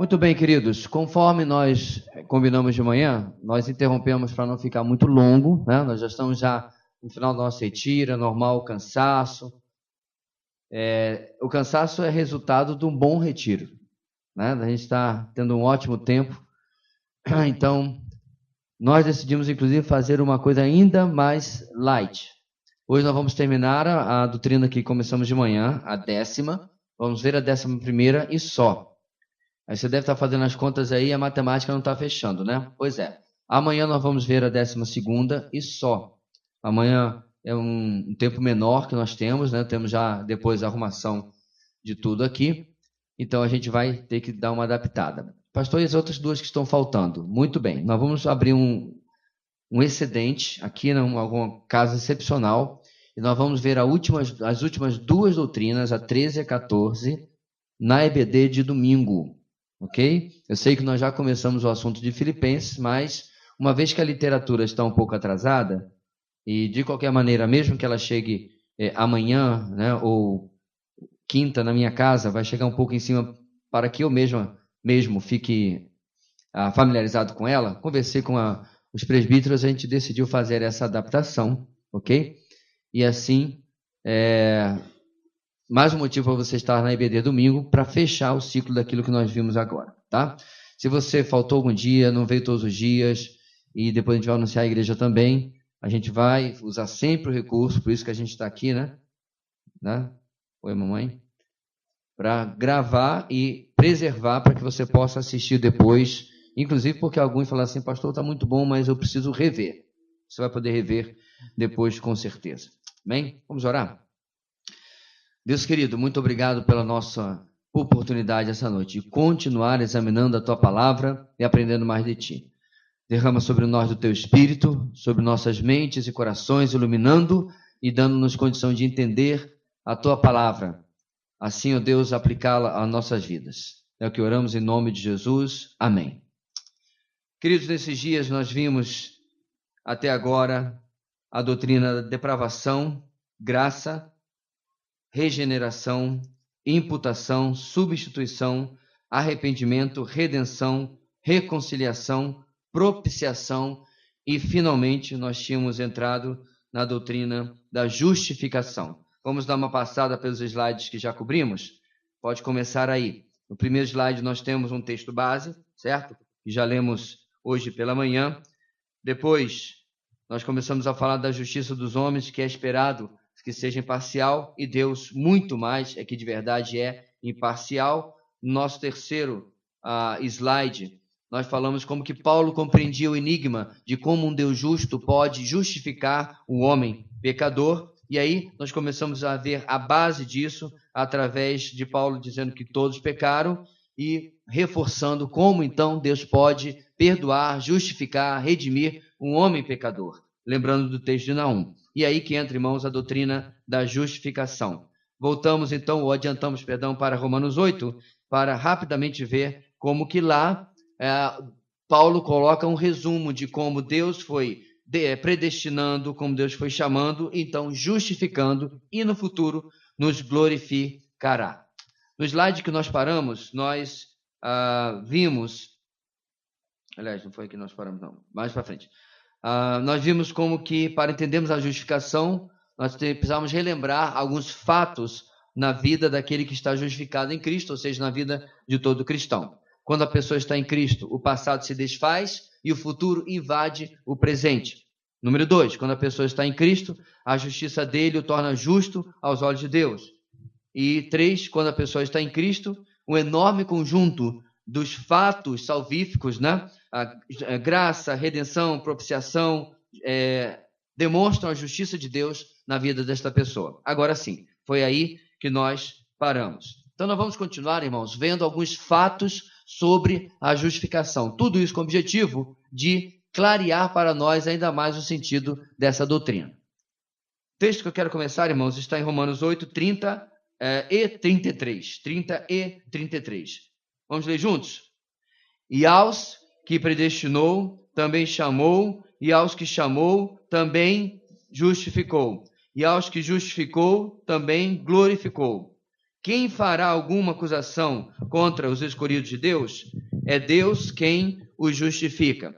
Muito bem, queridos. Conforme nós combinamos de manhã, nós interrompemos para não ficar muito longo, né? Nós já estamos no final da nossa retira, normal, cansaço. O cansaço é resultado de um bom retiro, né? A gente está tendo um ótimo tempo. Então, nós decidimos, inclusive, fazer uma coisa ainda mais light. Hoje nós vamos terminar a doutrina que começamos de manhã, a 10ª. Vamos ver a 11ª e só. Aí você deve estar fazendo as contas aí, a matemática não está fechando, né? Pois é. Amanhã nós vamos ver a 12ª e só. Amanhã é um tempo menor que nós temos, né? Temos já depois a arrumação de tudo aqui. Então a gente vai ter que dar uma adaptada. Pastor, e as outras duas que estão faltando? Muito bem. Nós vamos abrir um excedente aqui, em algum caso excepcional, e nós vamos ver as últimas duas doutrinas, a 13 e a 14, na EBD de domingo. Ok? Eu sei que nós já começamos o assunto de Filipenses, mas uma vez que a literatura está um pouco atrasada, e de qualquer maneira, mesmo que ela chegue amanhã, né, ou quinta na minha casa, vai chegar um pouco em cima para que eu mesmo fique familiarizado com ela. Conversei com os presbíteros, a gente decidiu fazer essa adaptação, ok? E assim, mais um motivo para você estar na EBD domingo, para fechar o ciclo daquilo que nós vimos agora, tá? Se você faltou algum dia, não veio todos os dias, e depois a gente vai anunciar a igreja também, a gente vai usar sempre o recurso, por isso que a gente está aqui, né? Oi, mamãe. Para gravar e preservar para que você possa assistir depois, inclusive porque alguns falam assim, pastor, está muito bom, mas eu preciso rever. Você vai poder rever depois, com certeza. Amém? Vamos orar? Deus querido, muito obrigado pela nossa oportunidade essa noite de continuar examinando a Tua Palavra e aprendendo mais de Ti. Derrama sobre nós do Teu Espírito, sobre nossas mentes e corações, iluminando e dando-nos condição de entender a Tua Palavra. Assim, ó Deus, aplicá-la às nossas vidas. É o que oramos em nome de Jesus. Amém. Queridos, nesses dias nós vimos até agora a doutrina da depravação, graça, regeneração, imputação, substituição, arrependimento, redenção, reconciliação, propiciação e, finalmente, nós tínhamos entrado na doutrina da justificação. Vamos dar uma passada pelos slides que já cobrimos? Pode começar aí. No primeiro slide nós temos um texto base, certo? Que já lemos hoje pela manhã. Depois, nós começamos a falar da justiça dos homens, que é esperado que seja imparcial, e Deus muito mais, que de verdade é imparcial. No nosso terceiro slide, nós falamos como que Paulo compreendia o enigma de como um Deus justo pode justificar o homem pecador, e aí nós começamos a ver a base disso através de Paulo dizendo que todos pecaram e reforçando como então Deus pode perdoar, justificar, redimir um homem pecador, lembrando do texto de Naum. E aí que entra, irmãos, a doutrina da justificação. Voltamos então, ou adiantamos, para Romanos 8, para rapidamente ver como que lá Paulo coloca um resumo de como Deus foi predestinando, como Deus foi chamando, então justificando e no futuro nos glorificará. No slide que nós paramos, nós vimos, aliás, não foi aqui que nós paramos não, mais para frente. Nós vimos como que, para entendermos a justificação, nós precisamos relembrar alguns fatos na vida daquele que está justificado em Cristo, ou seja, na vida de todo cristão. Quando a pessoa está em Cristo, o passado se desfaz e o futuro invade o presente. Número 2, quando a pessoa está em Cristo, a justiça dele o torna justo aos olhos de Deus. E 3, quando a pessoa está em Cristo, um enorme conjunto dos fatos salvíficos, né? A graça, a redenção, propiciação, demonstram a justiça de Deus na vida desta pessoa. Agora sim, foi aí que nós paramos. Então nós vamos continuar, irmãos, vendo alguns fatos sobre a justificação. Tudo isso com o objetivo de clarear para nós ainda mais o sentido dessa doutrina. O texto que eu quero começar, irmãos, está em Romanos 8, 30 e 33. 30 e 33. Vamos ler juntos? E aos que predestinou, também chamou, e aos que chamou, também justificou, e aos que justificou, também glorificou. quem fará alguma acusação contra os escolhidos de Deus? É Deus quem os justifica.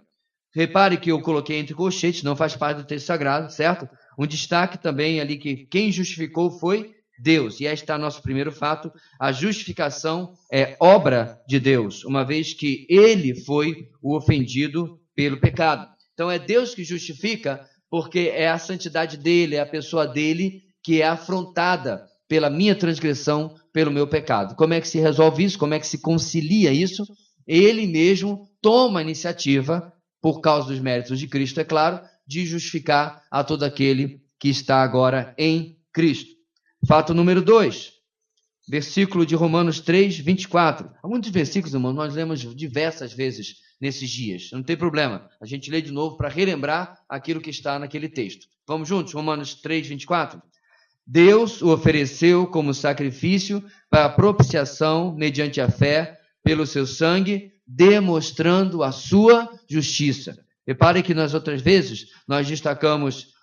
Repare que eu coloquei entre colchetes, não faz parte do texto sagrado, certo? Um destaque também ali que quem justificou foi Deus. E aí está nosso primeiro fato. A justificação é obra de Deus, uma vez que ele foi o ofendido pelo pecado. Então é Deus que justifica, porque é a santidade dele, é a pessoa dele que é afrontada pela minha transgressão, pelo meu pecado. Como é que se resolve isso? Como é que se concilia isso? Ele mesmo toma a iniciativa, por causa dos méritos de Cristo, é claro, de justificar a todo aquele que está agora em Cristo. Fato número 2, versículo de Romanos 3, 24. Há muitos versículos, irmãos, nós lemos diversas vezes nesses dias. Não tem problema, a gente lê de novo para relembrar aquilo que está naquele texto. Vamos juntos? Romanos 3, 24. Deus o ofereceu como sacrifício para a propiciação mediante a fé pelo seu sangue, demonstrando a sua justiça. Repare que nas outras vezes nós destacamos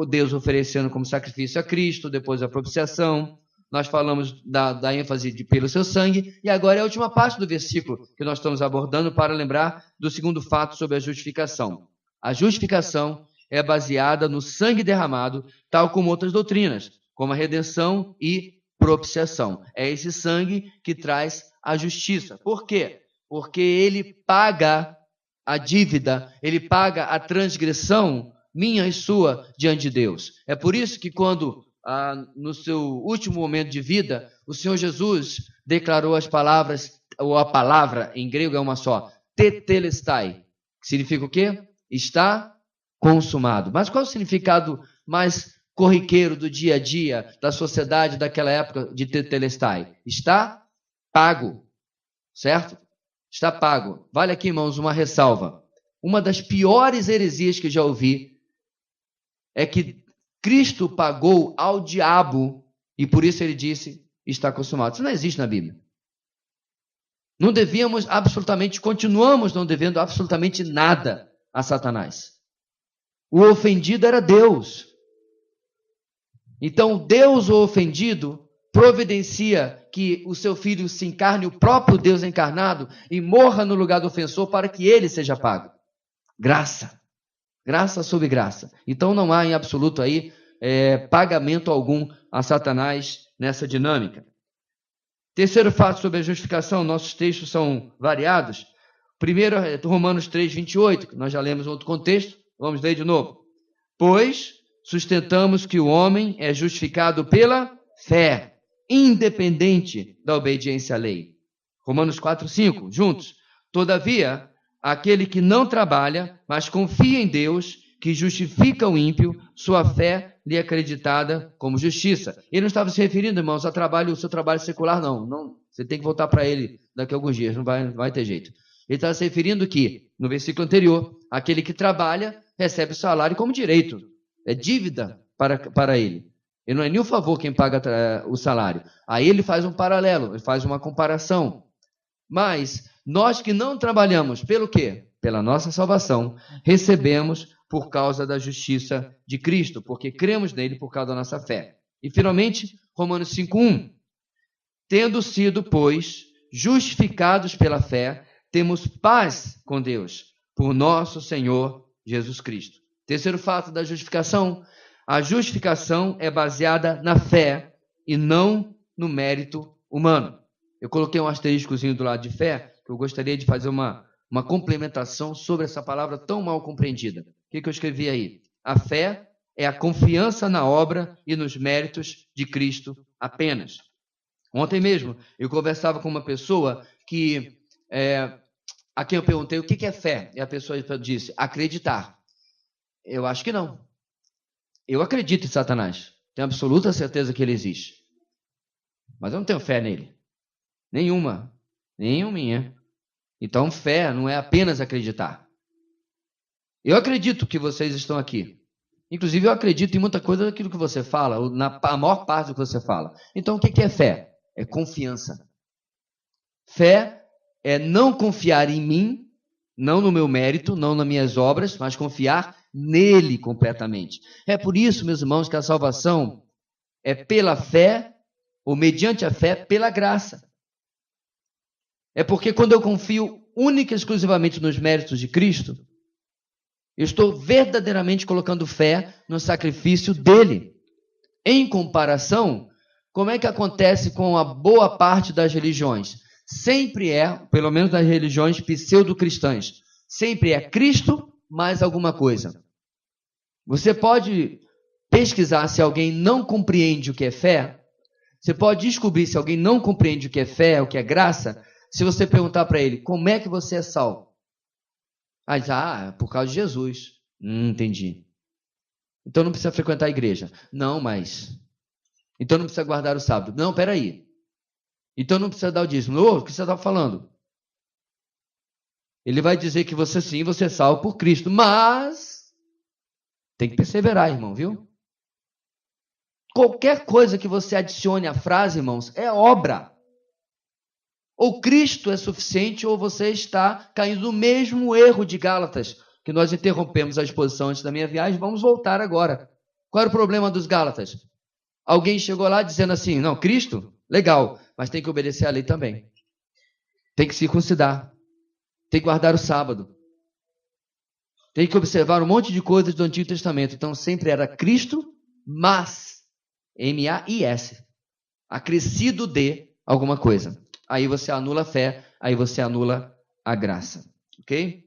Deus oferecendo como sacrifício a Cristo, depois a propiciação, nós falamos da ênfase de pelo seu sangue, e agora é a última parte do versículo que nós estamos abordando para lembrar do segundo fato sobre a justificação. A justificação é baseada no sangue derramado, tal como outras doutrinas, como a redenção e propiciação. É esse sangue que traz a justiça. Por quê? Porque ele paga a dívida, ele paga a transgressão minha e sua diante de Deus. É por isso que quando, no seu último momento de vida, o Senhor Jesus declarou as palavras, ou a palavra em grego é uma só, tetelestai, que significa o quê? Está consumado. Mas qual é o significado mais corriqueiro do dia a dia, da sociedade daquela época de tetelestai? Está pago, certo? Está pago. Vale aqui, irmãos, uma ressalva. Uma das piores heresias que já ouvi é que Cristo pagou ao diabo e por isso ele disse, está consumado. Isso não existe na Bíblia. Não devíamos continuamos não devendo absolutamente nada a Satanás. O ofendido era Deus. Então, Deus, o ofendido, providencia que o seu filho se encarne, o próprio Deus encarnado, e morra no lugar do ofensor para que ele seja pago. Graça. Graça sobre graça. Então não há em absoluto aí pagamento algum a Satanás nessa dinâmica. Terceiro fato sobre a justificação, nossos textos são variados. Primeiro é Romanos 3, 28, que nós já lemos em outro contexto. Vamos ler de novo. Pois sustentamos que o homem é justificado pela fé, independente da obediência à lei. Romanos 4, 5, juntos. Todavia, aquele que não trabalha, mas confia em Deus, que justifica o ímpio, sua fé lhe é acreditada como justiça. Ele não estava se referindo, irmãos, ao seu trabalho secular, não. Você tem que voltar para ele daqui a alguns dias, não vai ter jeito. Ele estava se referindo que, no versículo anterior, aquele que trabalha recebe o salário como direito. É dívida para ele. Ele não é nenhum favor quem paga o salário. Aí ele faz um paralelo, ele faz uma comparação. Mas nós que não trabalhamos, pelo quê? Pela nossa salvação, recebemos por causa da justiça de Cristo, porque cremos nele por causa da nossa fé. E finalmente, Romanos 5:1. Tendo sido, pois, justificados pela fé, temos paz com Deus, por nosso Senhor Jesus Cristo. Terceiro fato da justificação. A justificação é baseada na fé e não no mérito humano. Eu coloquei um asteriscozinho do lado de fé, que eu gostaria de fazer uma complementação sobre essa palavra tão mal compreendida. O que eu escrevi aí? A fé é a confiança na obra e nos méritos de Cristo apenas. Ontem mesmo, eu conversava com uma pessoa a quem eu perguntei o que é fé. E a pessoa disse, acreditar. Eu acho que não. Eu acredito em Satanás. Tenho absoluta certeza que ele existe. Mas eu não tenho fé nele. Nenhuma. Nenhuminha. Então, fé não é apenas acreditar. Eu acredito que vocês estão aqui. Inclusive, eu acredito em muita coisa daquilo que você fala, a maior parte do que você fala. Então, o que é fé? É confiança. Fé é não confiar em mim, não no meu mérito, não nas minhas obras, mas confiar nele completamente. É por isso, meus irmãos, que a salvação é pela fé ou mediante a fé, pela graça. É porque quando eu confio única e exclusivamente nos méritos de Cristo, eu estou verdadeiramente colocando fé no sacrifício dele. Em comparação, como é que acontece com a boa parte das religiões? Sempre é, pelo menos das religiões pseudo-cristãs, sempre é Cristo mais alguma coisa. Você pode pesquisar se alguém não compreende o que é fé. Você pode descobrir se alguém não compreende o que é fé, o que é graça, se você perguntar para ele, como é que você é salvo? Aí diz, por causa de Jesus. Entendi. Então não precisa frequentar a igreja. Não, mas... Então não precisa guardar o sábado. Não, peraí. Então não precisa dar o dízimo. O que você está falando? Ele vai dizer que você sim, você é salvo por Cristo, mas tem que perseverar, irmão, viu? Qualquer coisa que você adicione à frase, irmãos, é obra. Ou Cristo é suficiente, ou você está caindo no mesmo erro de Gálatas, que nós interrompemos a exposição antes da minha viagem. Vamos voltar agora. Qual era o problema dos Gálatas? Alguém chegou lá dizendo assim, não, Cristo, legal, mas tem que obedecer à lei também. Tem que circuncidar. Tem que guardar o sábado. Tem que observar um monte de coisas do Antigo Testamento. Então sempre era Cristo, mas, M-A-I-S, acrescido de alguma coisa. Aí você anula a fé, aí você anula a graça. Ok?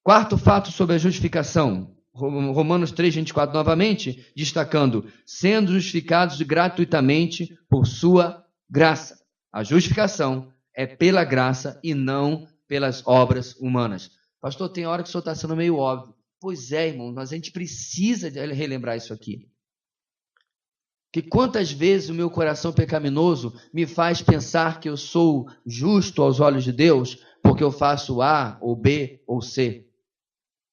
Quarto fato sobre a justificação. Romanos 3, 24, novamente, destacando, sendo justificados gratuitamente por sua graça. A justificação é pela graça e não pelas obras humanas. Pastor, tem hora que o senhor está sendo meio óbvio. Pois é, irmão, mas a gente precisa relembrar isso aqui. Que quantas vezes o meu coração pecaminoso me faz pensar que eu sou justo aos olhos de Deus porque eu faço A, ou B, ou C.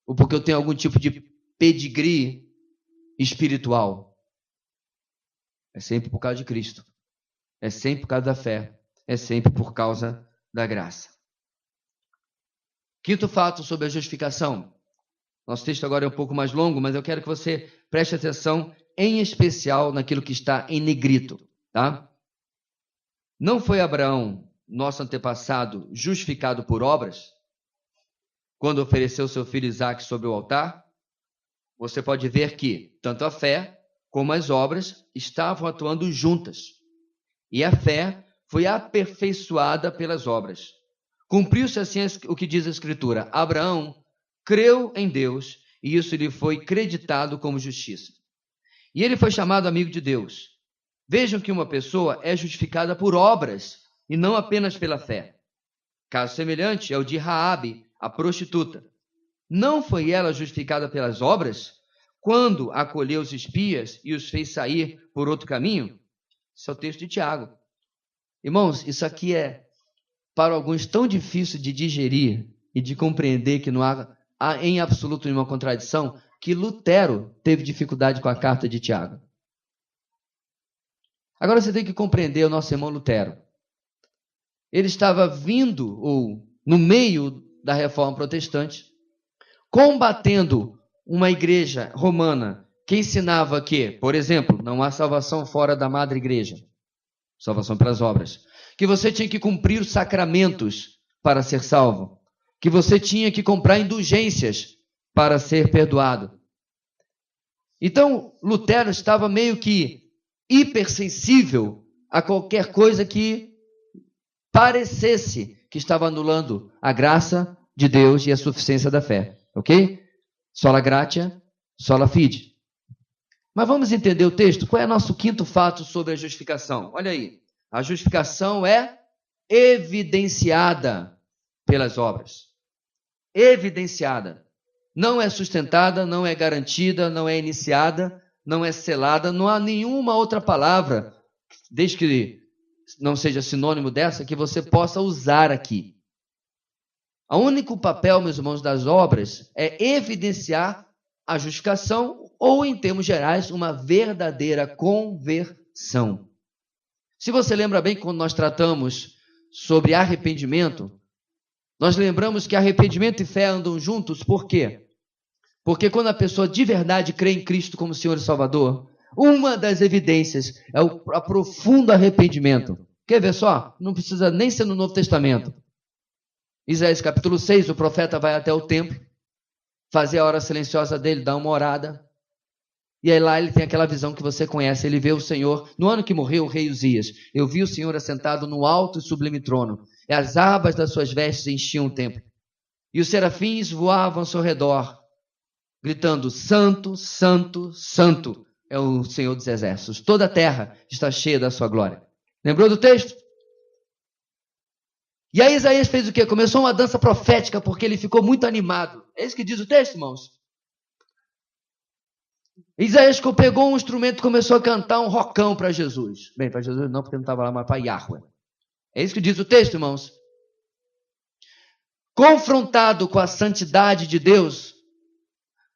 Ou porque eu tenho algum tipo de pedigree espiritual. É sempre por causa de Cristo. É sempre por causa da fé. É sempre por causa da graça. Quinto fato sobre a justificação. Nosso texto agora é um pouco mais longo, mas eu quero que você preste atenção em especial naquilo que está em negrito, tá? Não foi Abraão, nosso antepassado, justificado por obras, quando ofereceu seu filho Isaque sobre o altar? Você pode ver que tanto a fé como as obras estavam atuando juntas. E a fé foi aperfeiçoada pelas obras. Cumpriu-se assim o que diz a Escritura. Abraão creu em Deus e isso lhe foi creditado como justiça. E ele foi chamado amigo de Deus. Vejam que uma pessoa é justificada por obras e não apenas pela fé. Caso semelhante é o de Raabe, a prostituta. Não foi ela justificada pelas obras quando acolheu os espias e os fez sair por outro caminho? Esse é o texto de Tiago. Irmãos, isso aqui é para alguns tão difícil de digerir e de compreender que não há em absoluto nenhuma contradição, que Lutero teve dificuldade com a carta de Tiago. Agora você tem que compreender o nosso irmão Lutero. Ele estava vindo, ou no meio da reforma protestante, combatendo uma igreja romana que ensinava que, por exemplo, não há salvação fora da madre igreja, salvação pelas obras, que você tinha que cumprir os sacramentos para ser salvo, que você tinha que comprar indulgências para ser perdoado. Então, Lutero estava meio que hipersensível a qualquer coisa que parecesse que estava anulando a graça de Deus e a suficiência da fé. Ok? Sola gratia, sola fide. Mas vamos entender o texto? Qual é o nosso quinto fato sobre a justificação? Olha aí. A justificação é evidenciada pelas obras. Evidenciada. Não é sustentada, não é garantida, não é iniciada, não é selada, não há nenhuma outra palavra, desde que não seja sinônimo dessa, que você possa usar aqui. O único papel, meus irmãos, das obras é evidenciar a justificação ou, em termos gerais, uma verdadeira conversão. Se você lembra bem, quando nós tratamos sobre arrependimento, nós lembramos que arrependimento e fé andam juntos, por quê? Porque quando a pessoa de verdade crê em Cristo como Senhor e Salvador, Uma das evidências é o profundo arrependimento. Quer ver só? Não precisa nem ser no Novo Testamento. Isaías capítulo 6, o profeta vai até o templo, fazer a hora silenciosa dele, dar uma orada. E aí lá ele tem aquela visão que você conhece. Ele vê o Senhor, no ano que morreu o rei Uzias, eu vi o Senhor assentado no alto e sublime trono, e as abas das suas vestes enchiam o templo. E os serafins voavam ao seu redor, gritando: Santo, Santo, Santo é o Senhor dos exércitos. Toda a terra está cheia da sua glória. Lembrou do texto? E aí Isaías fez o quê? Começou uma dança profética, porque ele ficou muito animado. É isso que diz o texto, irmãos? Isaías pegou um instrumento e começou a cantar um rocão para Jesus. Bem, para Jesus não, porque não estava lá, mas para Yahweh. É isso que diz o texto, irmãos? Confrontado com a santidade de Deus,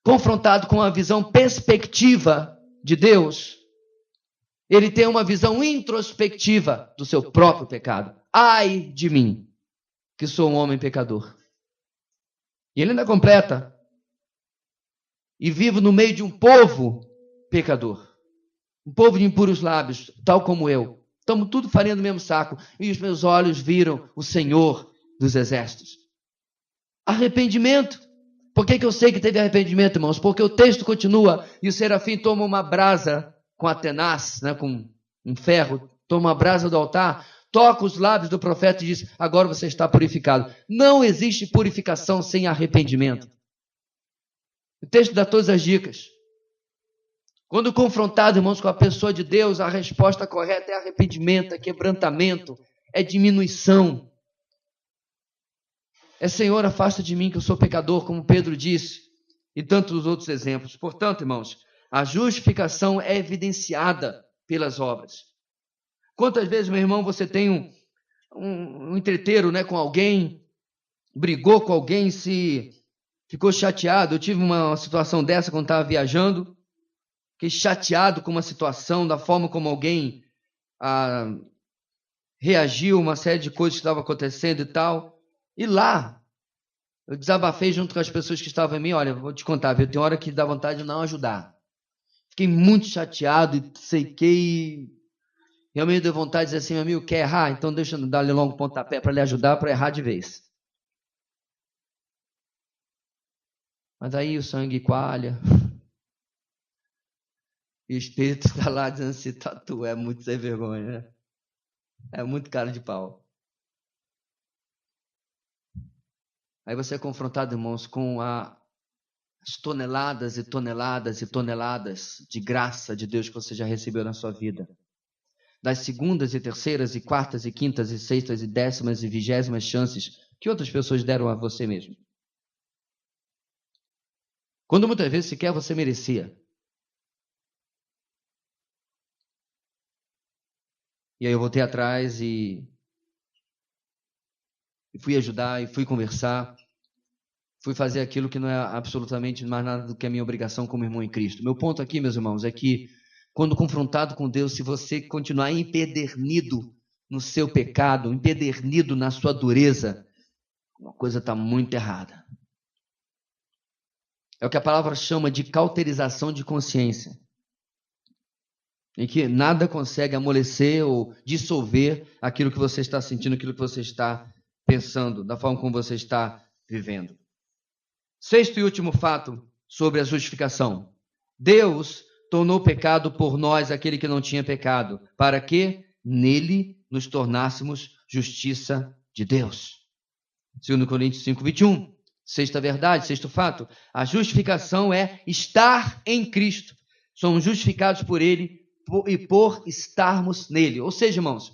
confrontado com a visão perspectiva de Deus, ele tem uma visão introspectiva do seu próprio pecado. Ai de mim, que sou um homem pecador. E ele ainda completa: e vivo no meio de um povo pecador, um povo de impuros lábios, tal como eu. Estamos tudo farinha do mesmo saco. E os meus olhos viram o Senhor dos exércitos. Arrependimento. Por que eu sei que teve arrependimento, irmãos? Porque o texto continua, e o serafim toma uma brasa com a tenaz, né, com um ferro, toma uma brasa do altar, toca os lábios do profeta e diz: agora você está purificado. Não existe purificação sem arrependimento. O texto dá todas as dicas. Quando confrontado, irmãos, com a pessoa de Deus, a resposta correta é arrependimento, é quebrantamento, é diminuição. É: Senhor, afasta de mim que eu sou pecador, como Pedro disse, e tantos outros exemplos. Portanto, irmãos, a justificação é evidenciada pelas obras. Quantas vezes, meu irmão, você tem um entreteiro, né, com alguém, brigou com alguém, ficou chateado? Eu tive uma situação dessa quando estava viajando. Fiquei chateado com uma situação, da forma como alguém reagiu, uma série de coisas que estavam acontecendo e tal. E lá, eu desabafei junto com as pessoas que estavam em mim. Olha, vou te contar, viu? Tem hora que dá vontade de não ajudar. Fiquei muito chateado e seiquei. Realmente deu vontade de dizer assim: meu amigo, quer errar? Então deixa eu dar-lhe logo um pontapé para lhe ajudar, para errar de vez. Mas aí o sangue coalha. E o Espírito está lá dizendo assim: tu é muito sem vergonha, né? É muito cara de pau. Aí você é confrontado, irmãos, com as toneladas e toneladas e toneladas de graça de Deus que você já recebeu na sua vida. Das segundas e terceiras e quartas e quintas e sextas e décimas e vigésimas chances que outras pessoas deram a você mesmo. Quando muitas vezes sequer você merecia. E aí eu voltei atrás e fui ajudar, e fui conversar, fui fazer aquilo que não é absolutamente mais nada do que a minha obrigação como irmão em Cristo. Meu ponto aqui, meus irmãos, é que quando confrontado com Deus, se você continuar empedernido no seu pecado, empedernido na sua dureza, uma coisa está muito errada. É o que a palavra chama de cauterização de consciência, em que nada consegue amolecer ou dissolver aquilo que você está sentindo, aquilo que você está pensando, da forma como você está vivendo. Sexto e último fato sobre a justificação. Deus tornou pecado por nós aquele que não tinha pecado, para que nele nos tornássemos justiça de Deus. 2 Coríntios 5:21. Sexta verdade, sexto fato. A justificação é estar em Cristo. Somos justificados por Ele e por estarmos nele. Ou seja, irmãos,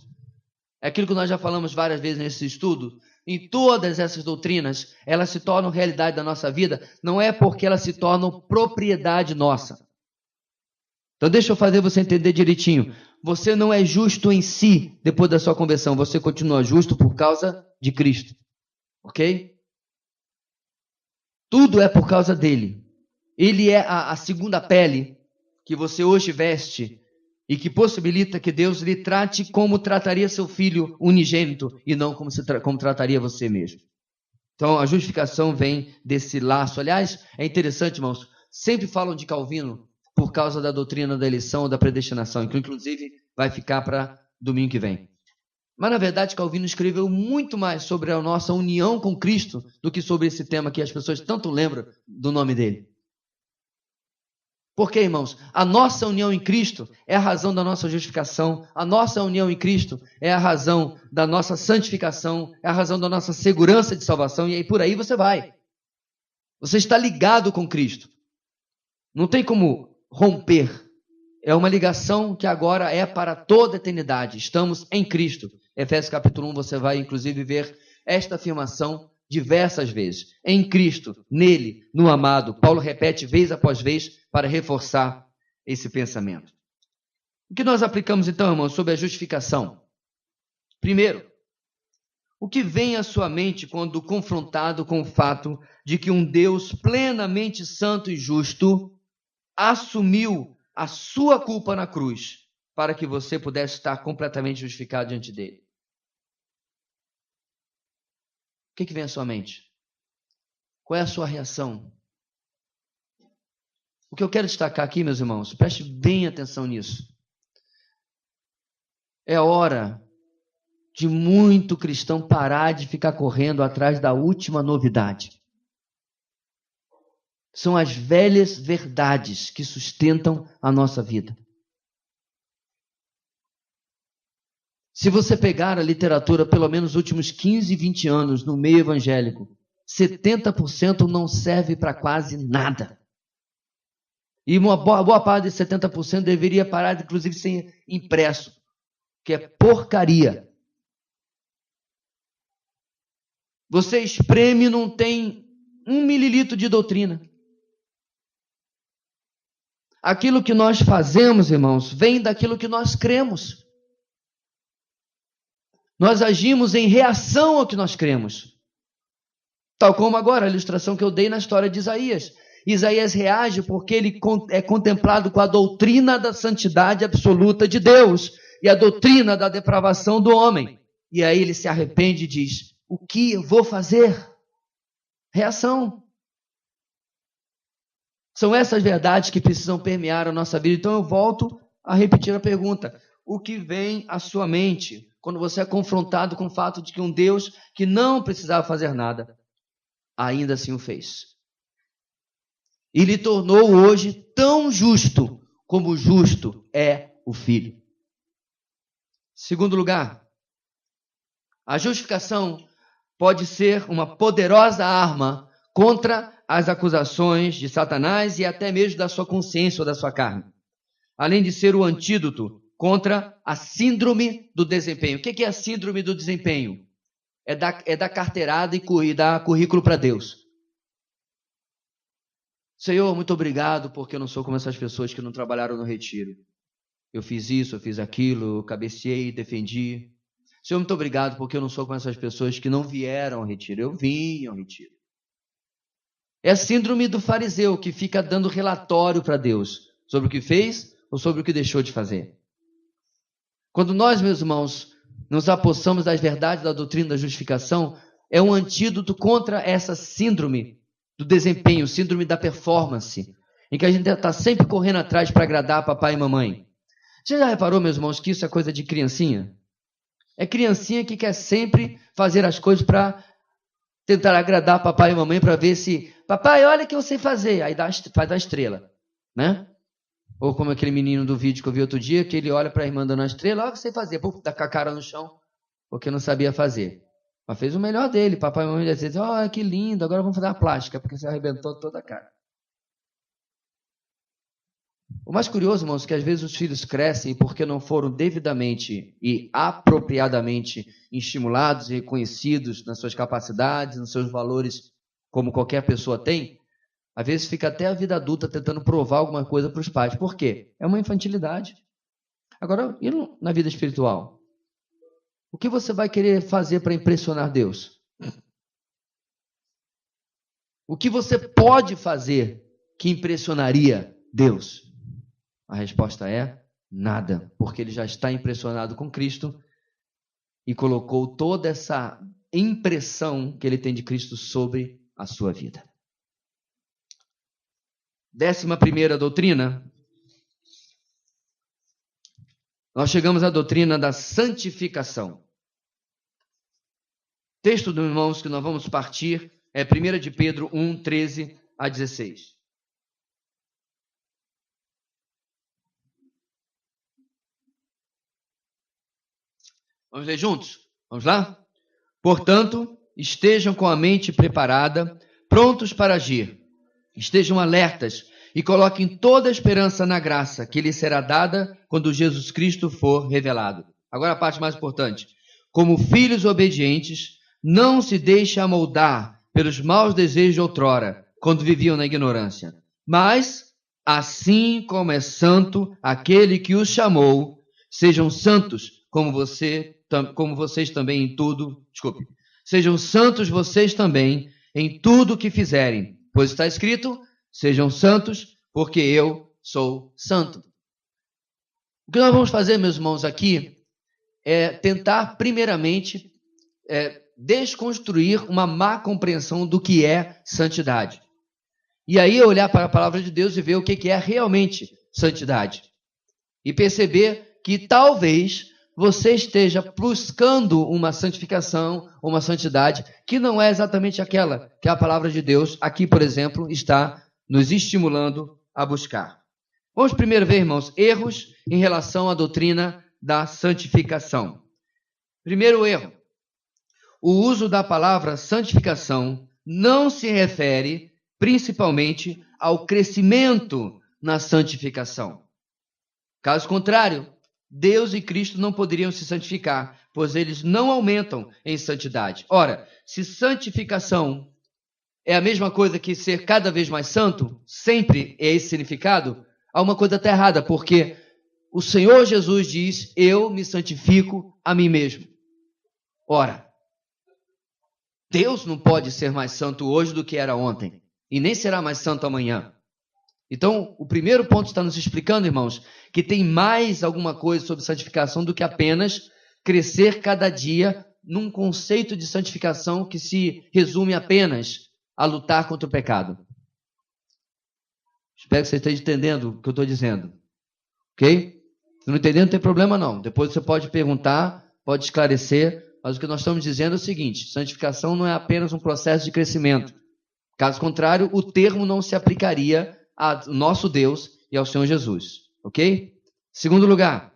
é aquilo que nós já falamos várias vezes nesse estudo. Em todas essas doutrinas, elas se tornam realidade da nossa vida, não é porque elas se tornam propriedade nossa. Então deixa eu fazer você entender direitinho. Você não é justo em si depois da sua conversão, você continua justo por causa de Cristo. Ok? Tudo é por causa dele. Ele é a segunda pele que você hoje veste e que possibilita que Deus lhe trate como trataria seu filho unigênito e não como trataria você mesmo. Então a justificação vem desse laço. Aliás, é interessante, irmãos, sempre falam de Calvino causa da doutrina da eleição ou da predestinação, que inclusive vai ficar para domingo que vem. Mas, na verdade, Calvino escreveu muito mais sobre a nossa união com Cristo do que sobre esse tema que as pessoas tanto lembram do nome dele. Porque, irmãos, a nossa união em Cristo é a razão da nossa justificação, a nossa união em Cristo é a razão da nossa santificação, é a razão da nossa segurança de salvação, e aí por aí você vai. Você está ligado com Cristo. Não tem como romper. É uma ligação que agora é para toda a eternidade. Estamos em Cristo. Efésios capítulo 1, você vai inclusive ver esta afirmação diversas vezes. Em Cristo, nele, no amado. Paulo repete vez após vez para reforçar esse pensamento. O que nós aplicamos então, irmãos, sobre a justificação? Primeiro, o que vem à sua mente quando confrontado com o fato de que um Deus plenamente santo e justo assumiu a sua culpa na cruz para que você pudesse estar completamente justificado diante dele? O que vem à sua mente? Qual é a sua reação? O que eu quero destacar aqui, meus irmãos, preste bem atenção nisso. É hora de muito cristão parar de ficar correndo atrás da última novidade. São as velhas verdades que sustentam a nossa vida. Se você pegar a literatura, pelo menos os últimos 15, 20 anos no meio evangélico, 70% não serve para quase nada. E uma boa parte desse 70% deveria parar, inclusive, ser impresso, que é porcaria. Você espreme e não tem 1 mililitro de doutrina. Aquilo que nós fazemos, irmãos, vem daquilo que nós cremos. Nós agimos em reação ao que nós cremos. Tal como agora a ilustração que eu dei na história de Isaías. Isaías reage porque ele é contemplado com a doutrina da santidade absoluta de Deus e a doutrina da depravação do homem. E aí ele se arrepende e diz: o que eu vou fazer? Reação. São essas verdades que precisam permear a nossa vida. Então eu volto a repetir a pergunta: o que vem à sua mente quando você é confrontado com o fato de que um Deus que não precisava fazer nada, ainda assim o fez? E lhe tornou hoje tão justo como justo é o Filho. Segundo lugar, a justificação pode ser uma poderosa arma contra as acusações de Satanás e até mesmo da sua consciência ou da sua carne. Além de ser o antídoto contra a síndrome do desempenho. O que é a síndrome do desempenho? É dar carteirada e dar currículo para Deus. Senhor, muito obrigado porque eu não sou como essas pessoas que não trabalharam no retiro. Eu fiz isso, eu fiz aquilo, eu cabeceei, defendi. Senhor, muito obrigado porque eu não sou como essas pessoas que não vieram ao retiro. Eu vim ao retiro. É a síndrome do fariseu que fica dando relatório para Deus sobre o que fez ou sobre o que deixou de fazer. Quando nós, meus irmãos, nos apossamos das verdades da doutrina da justificação, é um antídoto contra essa síndrome do desempenho, síndrome da performance, em que a gente está sempre correndo atrás para agradar papai e mamãe. Você já reparou, meus irmãos, que isso é coisa de criancinha? É criancinha que quer sempre fazer as coisas para tentar agradar papai e mamãe, para ver se... Papai, olha o que eu sei fazer. Aí faz a estrela, né? Ou como aquele menino do vídeo que eu vi outro dia, que ele olha para a irmã dando a estrela, olha o que eu sei fazer. Pô, dá com a cara no chão, porque não sabia fazer. Mas fez o melhor dele. Papai e mamãe dizem, oh, que lindo, agora vamos fazer uma plástica, porque você arrebentou toda a cara. O mais curioso, irmãos, é que às vezes os filhos crescem porque não foram devidamente e apropriadamente estimulados e reconhecidos nas suas capacidades, nos seus valores, como qualquer pessoa tem. Às vezes fica até a vida adulta tentando provar alguma coisa para os pais. Por quê? É uma infantilidade. Agora, e na vida espiritual? O que você vai querer fazer para impressionar Deus? O que você pode fazer que impressionaria Deus? A resposta é nada, porque ele já está impressionado com Cristo e colocou toda essa impressão que ele tem de Cristo sobre a sua vida. 11ª doutrina nós chegamos à doutrina da santificação. O texto dos irmãos que nós vamos partir é 1 de Pedro 1, 13 a 16. Vamos ler juntos? Vamos lá? Portanto, estejam com a mente preparada, prontos para agir. Estejam alertas e coloquem toda a esperança na graça que lhes será dada quando Jesus Cristo for revelado. Agora a parte mais importante. Como filhos obedientes, não se deixe amoldar pelos maus desejos de outrora, quando viviam na ignorância. Mas, assim como é santo aquele que os chamou, sejam santos como vocês também em tudo. Sejam santos vocês também em tudo que fizerem, pois está escrito: sejam santos, porque eu sou santo. O que nós vamos fazer, meus irmãos, aqui é tentar, primeiramente, desconstruir uma má compreensão do que é santidade. E aí olhar para a palavra de Deus e ver o que é realmente santidade. E perceber que talvez você esteja buscando uma santificação, uma santidade, que não é exatamente aquela que a palavra de Deus, aqui, por exemplo, está nos estimulando a buscar. Vamos primeiro ver, irmãos, erros em relação à doutrina da santificação. Primeiro erro: o uso da palavra santificação não se refere principalmente ao crescimento na santificação. Caso contrário, Deus e Cristo não poderiam se santificar, pois eles não aumentam em santidade. Ora, se santificação é a mesma coisa que ser cada vez mais santo, sempre é esse significado, há uma coisa até errada, porque o Senhor Jesus diz: eu me santifico a mim mesmo. Ora, Deus não pode ser mais santo hoje do que era ontem, e nem será mais santo amanhã. Então, o primeiro ponto está nos explicando, irmãos, que tem mais alguma coisa sobre santificação do que apenas crescer cada dia num conceito de santificação que se resume apenas a lutar contra o pecado. Espero que você esteja entendendo o que eu estou dizendo. Ok? Se não entender, não tem problema não. Depois você pode perguntar, pode esclarecer, mas o que nós estamos dizendo é o seguinte: santificação não é apenas um processo de crescimento. Caso contrário, o termo não se aplicaria ao nosso Deus e ao Senhor Jesus. Ok? Segundo lugar,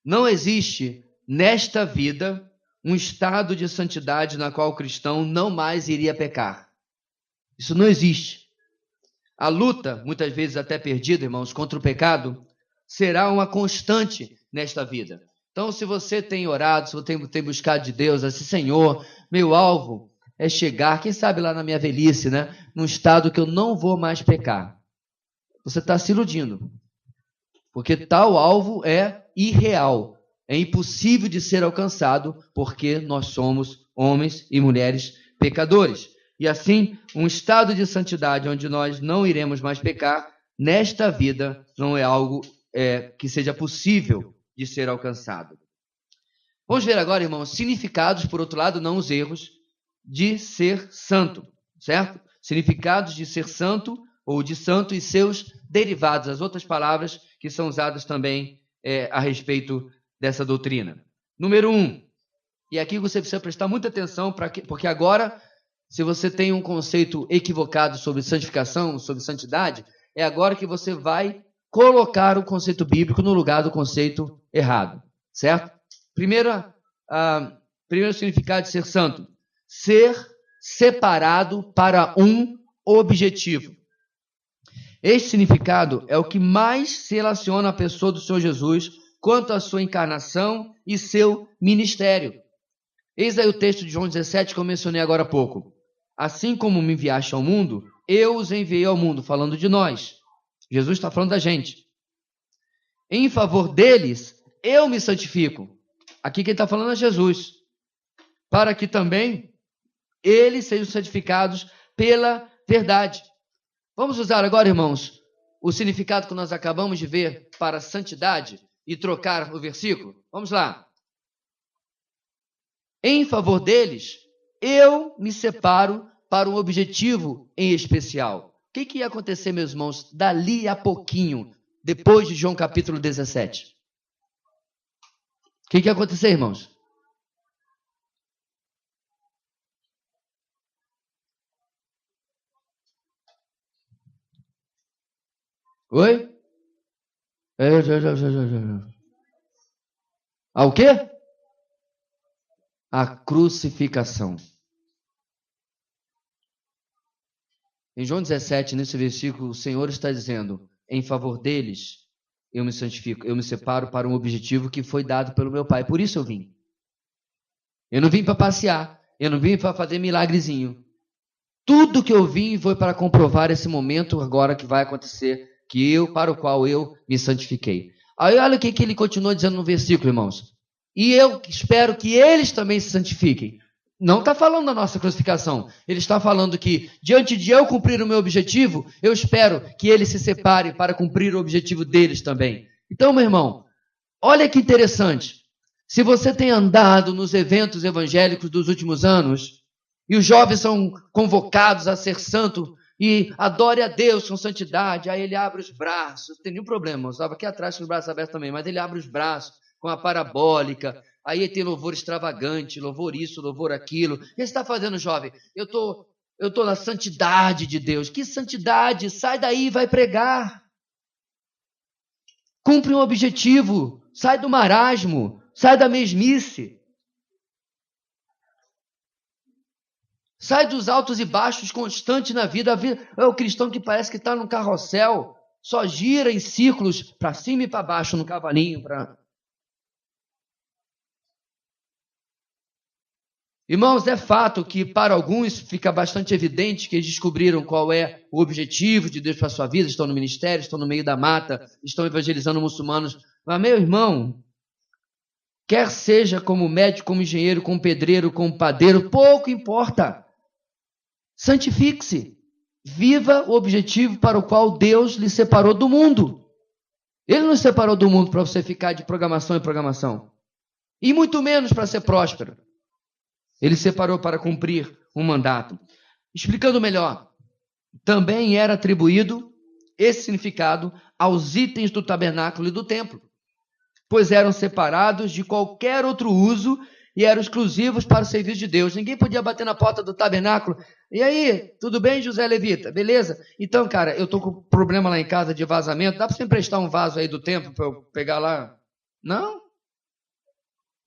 não existe nesta vida um estado de santidade na qual o cristão não mais iria pecar. Isso não existe. A luta, muitas vezes até perdida, irmãos, contra o pecado, será uma constante nesta vida. Então, se você tem orado, se você tem buscado de Deus, assim: Senhor, meu alvo é chegar, quem sabe lá na minha velhice, né, num estado que eu não vou mais pecar. Você está se iludindo, porque tal alvo é irreal, é impossível de ser alcançado, porque nós somos homens e mulheres pecadores. E assim, um estado de santidade onde nós não iremos mais pecar, nesta vida não é algo que seja possível de ser alcançado. Vamos ver agora, irmãos, significados, por outro lado, não os erros, de ser santo, certo? Significados de ser santo ou de santo e seus derivados, as outras palavras que são usadas também a respeito dessa doutrina. Número 1, e aqui você precisa prestar muita atenção, porque agora, se você tem um conceito equivocado sobre santificação, sobre santidade, é agora que você vai colocar o conceito bíblico no lugar do conceito errado, certo? Primeiro significado de ser santo: ser separado para um objetivo. Este significado é o que mais se relaciona à pessoa do Senhor Jesus quanto à sua encarnação e seu ministério. Eis aí o texto de João 17 que eu mencionei agora há pouco. Assim como me enviaste ao mundo, eu os enviei ao mundo, falando de nós. Jesus está falando da gente. Em favor deles, eu me santifico. Aqui quem está falando é Jesus. Para que também eles sejam santificados pela verdade. Vamos usar agora, irmãos, o significado que nós acabamos de ver para santidade e trocar o versículo? Vamos lá. Em favor deles, eu me separo para um objetivo em especial. O que ia acontecer, meus irmãos, dali a pouquinho, depois de João capítulo 17? O que ia acontecer, irmãos? Oi? O quê? A crucificação. Em João 17, nesse versículo, o Senhor está dizendo, em favor deles, eu me santifico, eu me separo para um objetivo que foi dado pelo meu Pai. Por isso eu vim. Eu não vim para passear, eu não vim para fazer milagrezinho. Tudo que eu vim foi para comprovar esse momento agora que vai acontecer, para o qual eu me santifiquei. Aí olha o que ele continua dizendo no versículo, irmãos. E eu espero que eles também se santifiquem. Não está falando da nossa crucificação. Ele está falando que, diante de eu cumprir o meu objetivo, eu espero que eles se separem para cumprir o objetivo deles também. Então, meu irmão, olha que interessante. Se você tem andado nos eventos evangélicos dos últimos anos, e os jovens são convocados a ser santo, e adore a Deus com santidade, aí ele abre os braços, não tem nenhum problema, eu estava aqui atrás com os braços abertos também, mas ele abre os braços com a parabólica, aí tem louvor extravagante, louvor isso, louvor aquilo. O que você está fazendo, jovem? Eu tô na santidade de Deus. Que santidade? Sai daí e vai pregar. Cumpre um objetivo, sai do marasmo, sai da mesmice. Sai dos altos e baixos constantes na vida. A vida é o cristão que parece que está num carrossel, só gira em círculos para cima e para baixo no cavalinho. Irmãos, é fato que para alguns fica bastante evidente que eles descobriram qual é o objetivo de Deus para a sua vida, estão no ministério, estão no meio da mata, estão evangelizando muçulmanos. Mas, meu irmão, quer seja como médico, como engenheiro, como pedreiro, como padeiro, pouco importa. Santifique-se. Viva o objetivo para o qual Deus lhe separou do mundo. Ele não separou do mundo para você ficar de programação em programação. E muito menos para ser próspero. Ele separou para cumprir um mandato. Explicando melhor, também era atribuído esse significado aos itens do tabernáculo e do templo, pois eram separados de qualquer outro uso e eram exclusivos para o serviço de Deus. Ninguém podia bater na porta do tabernáculo. E aí, tudo bem, José Levita? Beleza? Então, cara, eu estou com problema lá em casa de vazamento. Dá para você emprestar um vaso aí do templo para eu pegar lá? Não.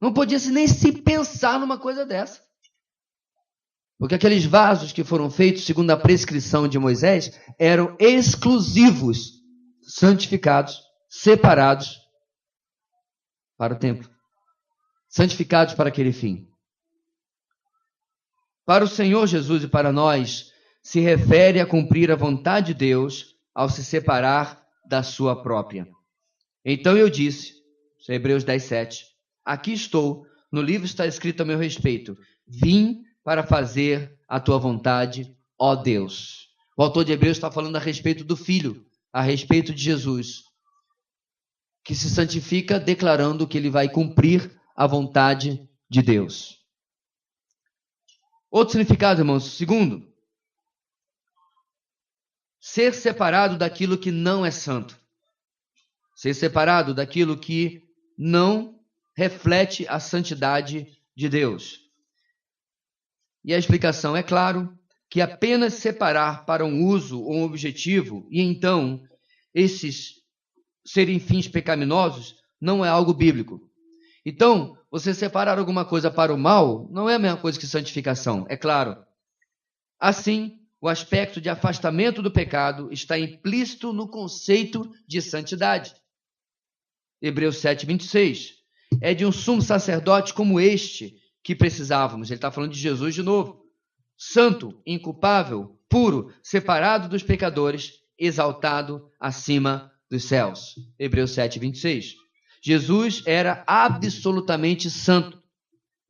Não podia nem se pensar numa coisa dessa. Porque aqueles vasos que foram feitos segundo a prescrição de Moisés eram exclusivos, santificados, separados para o templo. Santificados para aquele fim. Para o Senhor Jesus e para nós, se refere a cumprir a vontade de Deus ao se separar da sua própria. Então eu disse, Hebreus 10:7, aqui estou, no livro está escrito a meu respeito, vim para fazer a tua vontade, ó Deus. O autor de Hebreus está falando a respeito do Filho, a respeito de Jesus, que se santifica declarando que ele vai cumprir a vontade de Deus. Outro significado, irmãos, segundo, ser separado daquilo que não é santo. Ser separado daquilo que não reflete a santidade de Deus. E a explicação é claro que apenas separar para um uso ou um objetivo, e então esses serem fins pecaminosos, não é algo bíblico. Então, você separar alguma coisa para o mal não é a mesma coisa que santificação, é claro. Assim, o aspecto de afastamento do pecado está implícito no conceito de santidade. Hebreus 7:26. É de um sumo sacerdote como este que precisávamos. Ele está falando de Jesus de novo. Santo, inculpável, puro, separado dos pecadores, exaltado acima dos céus. Hebreus 7:26. Jesus era absolutamente santo.